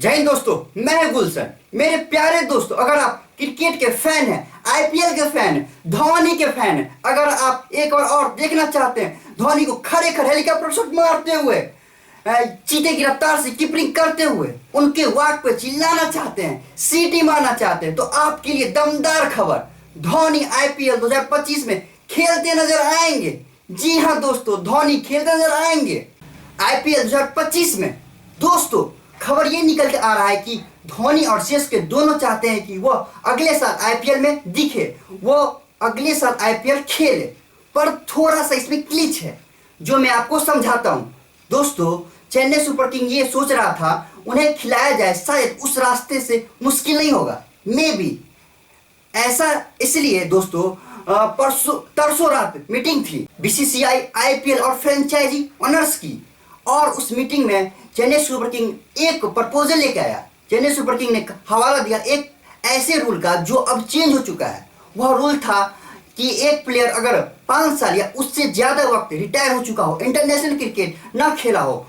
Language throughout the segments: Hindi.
जय हिंद दोस्तों, मैं हूं गुलशन। मेरे प्यारे दोस्तों, अगर आप क्रिकेट के फैन हैं, आईपीएल के फैन हैं, धोनी के फैन हैं, अगर आप एक और देखना चाहते हैं धोनी को खड़े खड़े हेलीकॉप्टर शॉट मारते हुए, चीते की रफ्तार से कीपिंग करते हुए उनके वाक पे चिल्लाना चाहते हैं, सीटी मारना चाहते हैं, तो आपके लिए दमदार खबर। धोनी आईपीएल 2025 में खेलते नजर आएंगे। जी हाँ दोस्तों, धोनी खेलते नजर आएंगे आईपीएल 2025 में। दोस्तों, खबर ये निकल के आ रहा है कि धोनी और सीएसके दोनों चाहते हैं कि वो अगले साल आईपीएल में दिखे, वो अगले साल आईपीएल खेले। पर थोड़ा सा इसमें क्लिच है जो मैं आपको समझाता हूं। दोस्तों, चेन्नई सुपर किंग ये सोच रहा था उन्हें खिलाया जाए, शायद उस रास्ते से मुश्किल नहीं होगा, मे बी ऐसा। इसलिए दोस्तों, तरसों रात मीटिंग थी बीसीसीआई, आईपीएल और फ्रेंचाइजी ओनर्स की, और उस मीटिंग में चेन्नई सुपर किंग एक प्रपोजल लेके आया। चेन्नई सुपर किंग ने हवाला दिया एक ऐसे रूल का जो अब चेंज हो चुका है। वह रूल था कि एक प्लेयर अगर 5 साल या उससे ज्यादा वक्त रिटायर हो चुका हो, इंटरनेशनल क्रिकेट ना खेला हो,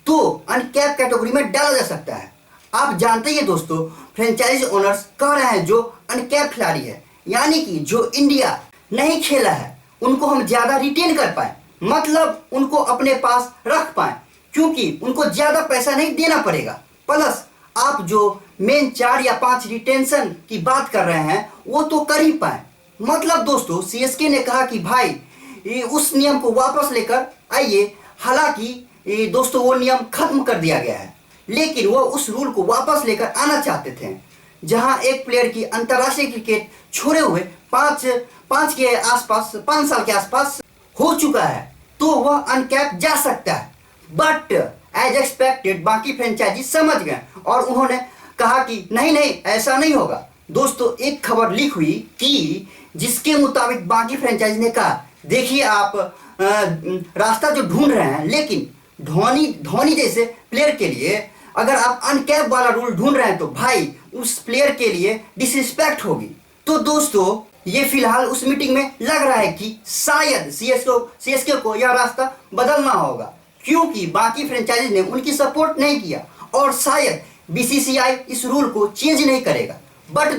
तो अनकैप कैटेगरी में डाला जा सकता है। आप जानते ही दोस्तों, फ्रेंचाइजी ओनर्स कह रहे हैं जो अनकैप खिलाड़ी है, यानी कि जो इंडिया नहीं खेला है, उनको हम ज्यादा रिटेन कर पाए, मतलब उनको अपने पास रख पाए, क्योंकि उनको ज्यादा पैसा नहीं देना पड़ेगा। प्लस आप जो मेन 4 या 5 रिटेंशन की बात कर रहे हैं वो तो कर ही पाए। मतलब दोस्तों, सीएसके ने कहा कि भाई उस नियम को वापस लेकर आइए। हालांकि दोस्तों वो नियम खत्म कर दिया गया है, लेकिन वो उस रूल को वापस लेकर आना चाहते थे, जहां एक प्लेयर की अंतरराष्ट्रीय क्रिकेट छोड़े हुए 5 साल के आसपास हो चुका है, तो वह अनकैप जा सकता है। बट एज एक्सपेक्टेड बाकी फ्रेंचाइजी समझ गए और उन्होंने कहा कि नहीं ऐसा नहीं होगा। दोस्तों, एक खबर लीक हुई कि जिसके मुताबिक बाकी फ्रेंचाइजी ने कहा, देखिए आप रास्ता जो ढूंढ रहे हैं, लेकिन धोनी जैसे प्लेयर के लिए अगर आप अनकैप वाला रूल ढूंढ रहे हैं तो भाई उस प्लेयर के लिए डिसरिस्पेक्ट होगी। तो दोस्तों, ये फिलहाल उस मीटिंग में लग रहा है कि शायद सीएसके को यह रास्ता बदलना होगा, क्योंकि बाकी फ्रेंचाइजी ने उनकी सपोर्ट नहीं किया, और शायद बीसीसीआई इस रूल को चेंज नहीं करेगा। बट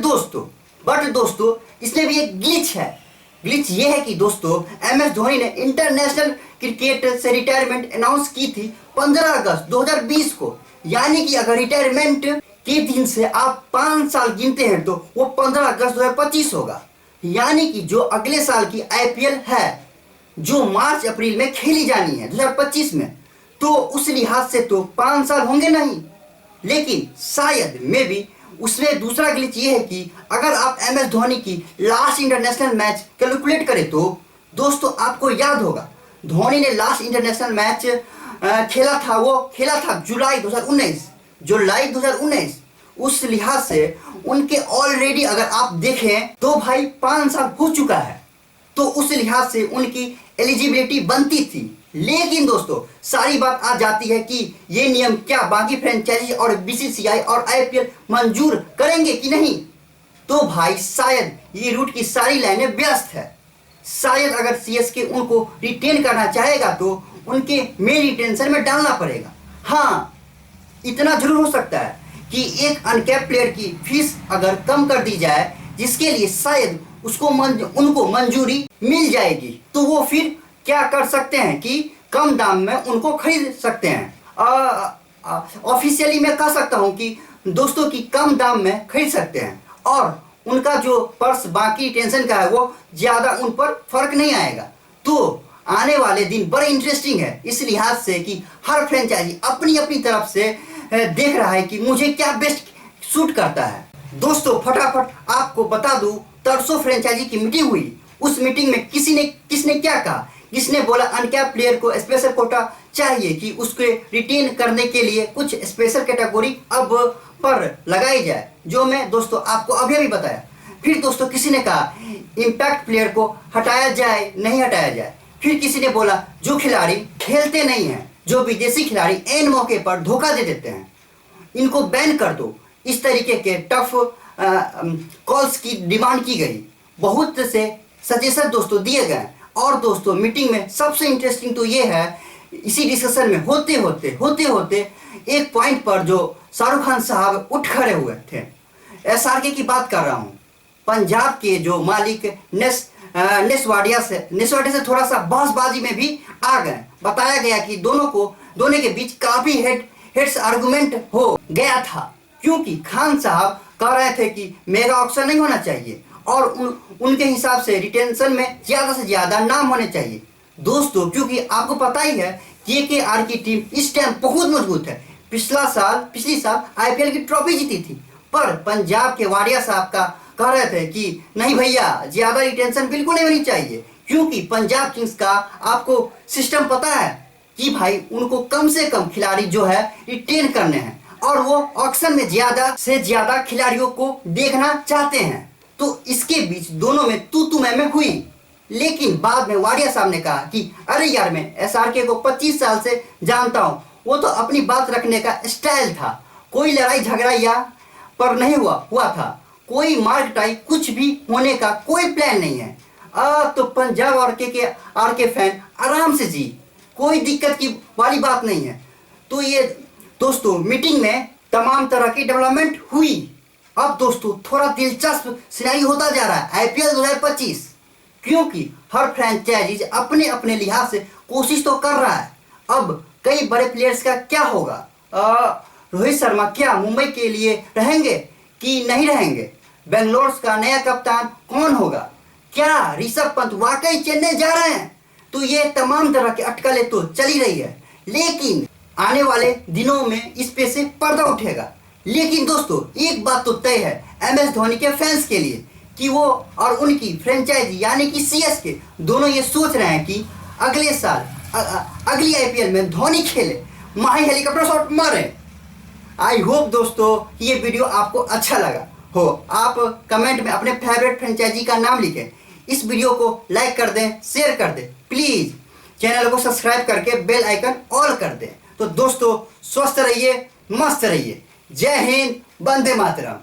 दोस्तों इसमें भी एक ग्लिच है। ग्लिच ये है कि दोस्तों, एमएस धोनी ने इंटरनेशनल क्रिकेट से रिटायरमेंट अनाउंस की थी 15 अगस्त 2020 को, यानी कि अगर रिटायरमेंट के दिन से आप 5 साल गिनते हैं तो वो 15 अगस्त 2025 होगा। यानी कि जो अगले साल की आईपीएल है, जो मार्च अप्रैल में खेली जानी है 2025 में, तो उस लिहाज से तो 5 साल होंगे नहीं। लेकिन शायद मे बी उसमें दूसरा ग्लिच ये है कि अगर आप एमएस धोनी की लास्ट इंटरनेशनल मैच कैलकुलेट करें तो दोस्तों आपको याद होगा धोनी ने लास्ट इंटरनेशनल मैच खेला था जुलाई 2019। उस लिहाज से उनके ऑलरेडी अगर आप देखें तो भाई 5 साल हो चुका है, तो उस लिहाज से उनकी एलिजिबिलिटी बनती थी। लेकिन दोस्तों, सारी बात आ जाती है कि ये नियम क्या बाकी फ्रेंचाइजी और बीसीसीआई और आईपीएल मंजूर करेंगे कि नहीं। तो भाई शायद ये रूट की सारी लाइनें व्यस्त है। शायद अगर सीएसके उनको रिटेन करना चाहेगा तो उनके मेन रिटेंशन में डालना पड़ेगा। हाँ, इतना जरूर हो सकता है कि एक अनकैप प्लेयर की फीस अगर कम कर दी जाए, जिसके लिए शायद उनको मंजूरी मिल जाएगी, तो वो फिर क्या कर सकते हैं कि कम दाम में उनको खरीद सकते हैं। ऑफिशियली मैं कह सकता हूं कि दोस्तों की कम दाम में खरीद सकते हैं, और उनका जो पर्स बाकी टेंशन का है वो ज्यादा उन पर फर्क नहीं आएगा। तो आने वाले दिन बड़े इंटरेस्टिंग है इस लिहाज से कि हर फ्रेंचाइजी अपनी अपनी तरफ से देख रहा है कि मुझे क्या बेस्ट सूट करता है। दोस्तों, फटाफट आपको बता दूं, तरसों फ्रेंचाइजी की मीटिंग हुई। उस मीटिंग में किसने क्या कहा। किसने बोला अनकैप प्लेयर को स्पेशल कोटा चाहिए कि उसके रिटेन करने के लिए कुछ स्पेशल कैटेगरी अब पर लगाई जाए, जो मैं दोस्तों आपको अभी बताया। फिर दोस्तों किसी ने कहा इम्पैक्ट प्लेयर को हटाया जाए, नहीं हटाया जाए। फिर किसी ने बोला जो खिलाड़ी खेलते नहीं हैं, जो विदेशी खिलाड़ी एन मौके पर धोखा दे देते हैं, इनको बैन कर दो। इस तरीके के टफ कॉल्स की डिमांड की गई। बहुत से सजेशन दोस्तों दिए गए। और दोस्तों, मीटिंग में सबसे इंटरेस्टिंग तो ये है, इसी डिस्कशन में होते होते एक पॉइंट पर जो शाहरुख खान साहब उठ खड़े हुए थे, एसआरके की बात कर रहा हूँ। पंजाब के जो मालिक नेसवाडिया से थोड़ा सा बहसबाजी में भी आ गए। बताया गया कि दोनों के बीच काफी हेड्स आर्गुमेंट हो गया था, क्योंकि खान साहब कह रहे थे कि मेगा ऑक्शन नहीं होना चाहिए और उनके हिसाब से रिटेंशन में ज्यादा से ज्यादा नाम होने चाहिए। दोस्तों, क्योंकि आपको पता ही है केकेआर की टीम इस टाइम बहुत मजबूत है। पिछली साल आईपीएल की ट्रॉफी जीती थी, पर पंजाब के वाडिया साहब का कह रहे थे कि नहीं भैया, ज्यादा रिटेंशन बिल्कुल नहीं होनी चाहिए, क्योंकि पंजाब किंग्स का आपको सिस्टम पता है कि भाई उनको कम से कम खिलाड़ी जो है रिटेन करने हैं और वो ऑक्शन में ज्यादा से ज्यादा खिलाड़ियों को देखना चाहते हैं। तो इसके बीच दोनों में तू मैं हुई, लेकिन बाद में वाडिया साहब ने कहा कि अरे यार, मैं एसआरके को 25 साल से जानता हूँ, वो तो अपनी बात रखने का स्टाइल था, कोई लड़ाई झगड़ा या पर नहीं हुआ था, कोई मारकटाई कुछ भी होने का कोई प्लान नहीं है। तो पंजाब और के फैन आराम से जी, कोई दिक्कत की वाली बात नहीं है। तो ये दोस्तों मीटिंग में तमाम तरह की डेवलपमेंट हुई। अब दोस्तों थोड़ा दिलचस्प सिनारी होता जा रहा है आईपीएल 2025, क्योंकि हर फ्रेंचाइजीज अपने अपने लिहाज से कोशिश तो कर रहा है। अब कई बड़े प्लेयर्स का क्या होगा? रोहित शर्मा क्या मुंबई के लिए रहेंगे कि नहीं रहेंगे? बेंगलोर का नया कप्तान कौन होगा? क्या ऋषभ पंत वाकई चेन्नई जा रहे हैं? तो ये तमाम तरह की अटकलें तो चली रही है, लेकिन आने वाले दिनों में इस पे से पर्दा उठेगा। लेकिन दोस्तों एक बात तो तय है एमएस धोनी के फैंस के लिए कि वो और उनकी फ्रेंचाइजी यानी कि सीएसके दोनों ये सोच रहे हैं कि अगले साल अगली आईपीएल में धोनी खेले, माही हेलीकॉप्टर शॉट मारे। आई होप दोस्तों ये वीडियो आपको अच्छा लगा हो। आप कमेंट में अपने फेवरेट फ्रेंचाइजी का नाम लिखें। इस वीडियो को लाइक कर दें, शेयर कर दें, प्लीज चैनल को सब्सक्राइब करके बेल आइकन ऑल कर दें। तो दोस्तों स्वस्थ रहिए, मस्त रहिए। जय हिंद, वंदे मातरम।